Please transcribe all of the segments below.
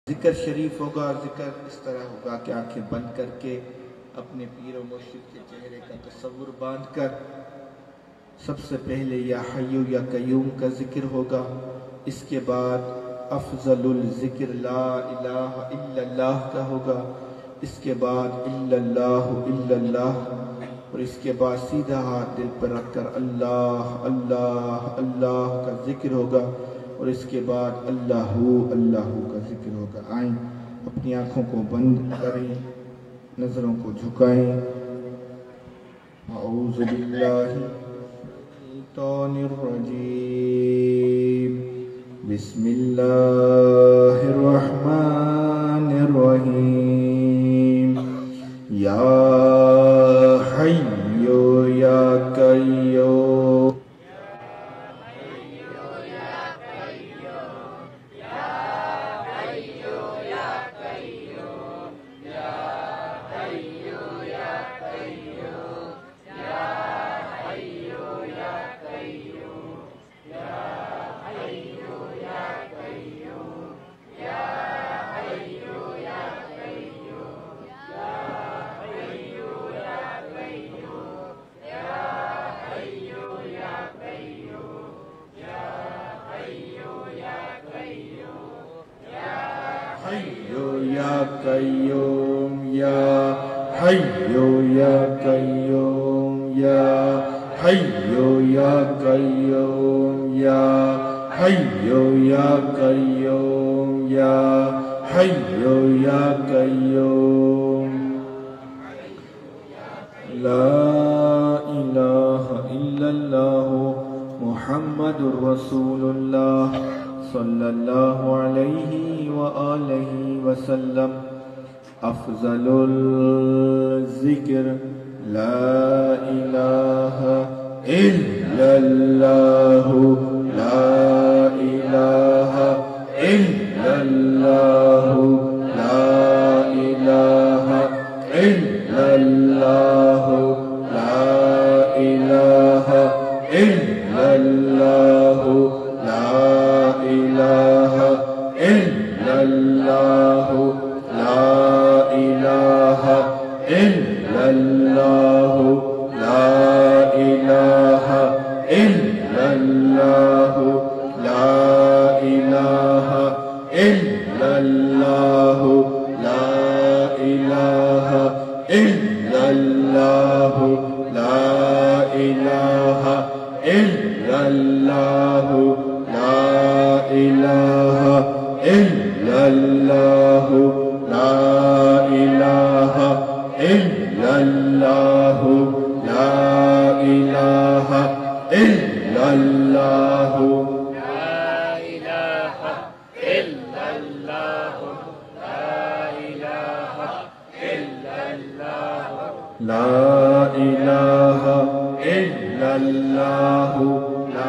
जिक्र शरीफ होगा। जिक्र इस तरह होगा कि आंखें बंद करके अपने पीर और मुर्शिद के चेहरे का तस्वुर बांध कर सबसे पहले या हय्यु या कय्यूम का जिक्र होगा। इसके बाद अफजलुल जिक्र ला इलाहा इल्लल्लाह का होगा। इसके बाद इल्लल्लाहु इल्लल्लाह, और इसके बाद सीधा हाथ दिल पर रखकर अल्लाह अल्लाह अल्लाह का जिक्र होगा। और इसके बाद अल्लाहु अल्लाहु का जिक्र होगा। आए अपनी आँखों को बंद करें, नज़रों को झुकाएं। औज़ु बिल्लाहि शैतानिर रजीम, बिस्मिल्लाहिर रहमानिर रहीम। या हय्यु या कय्यूम, हय्यु या कय्यूम, या हय्यु या कय्यूम, या हय्यु या कय्यूम, या हय्यु या कय्यूम, या हय्यु या कय्यूम। ला इलाहा इल्लल्लाह मुहम्मदुर रसूलुल्लाह सल्लल्लाहु अलैहि व आलिहि वसल्लम। अफजलुल जिक्र ला इलाहा इल्लल्लाह, ला इलाहा इल्लल्लाह, ला इलाहा इल्लल्लाह, ला इलाहा इल्लल्लाह, ला इलाहा इल्लल्लाह, ला इलाहा इल्लल्लाह, ला इलाहा इल्लल्लाह, ला इलाहा इल्लल्लाह, ला इलाहा इल्लल्लाह, ला इलाहा इल्लल्लाह, ला इलाहा इल्लल्लाह, ला इलाहा इल्लल्लाह, ला इलाहा इल्लल्लाह, ला इलाहा इल्लल्लाह, ला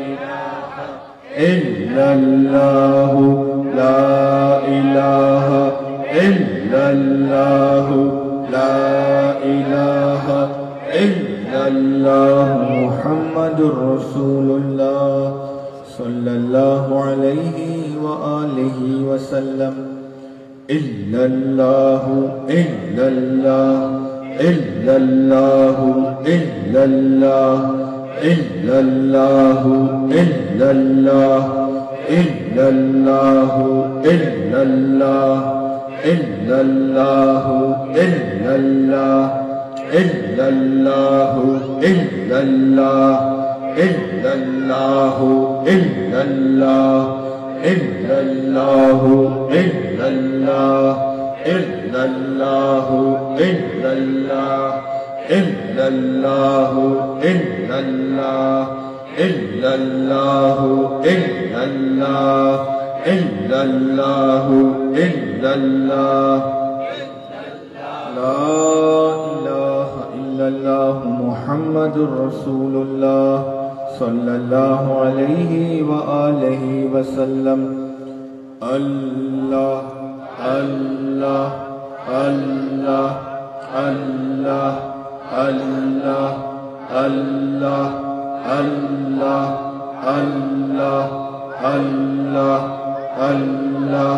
इलाहा इल्लल्लाह, ला इलाहा इल्लल्लाह, ला इलाहा इल्लल्लाह मुहम्मदुर रसूलुल्लाह सल्लल्लाहु अलैहि व आलिहि वसल्लम। इल्लल्लाहु इल्लल्लाह इल्लल्लाहु इल्लल्लाह इल्लल्लाहु इल्लल्लाह इल्लल्लाहु इल्लल्लाह इल्लल्लाहु इल्लल्लाह इल्लल्लाहु इल्लल्लाह इल्लल्लाहु इल्लल्लाह इल्लल्लाहु इल्लल्लाह इल्लल्लाहु इल्लल्लाह इल्लल्लाहु इल्लल्लाह इल्लल्लाहु इल्लल्लाह इल्लल्लाहु इल्लल्लाह। ला इलाहा इल्लल्लाह मुहम्मदुर रसूलुल्लाह सल्लल्लाहु अलैहि व आलिहि वसल्लम। अल्लाह अल्लाह अल्लाह अल्लाह अल्लाह अल्लाह अल्लाह अल्लाह अल्लाह अल्लाह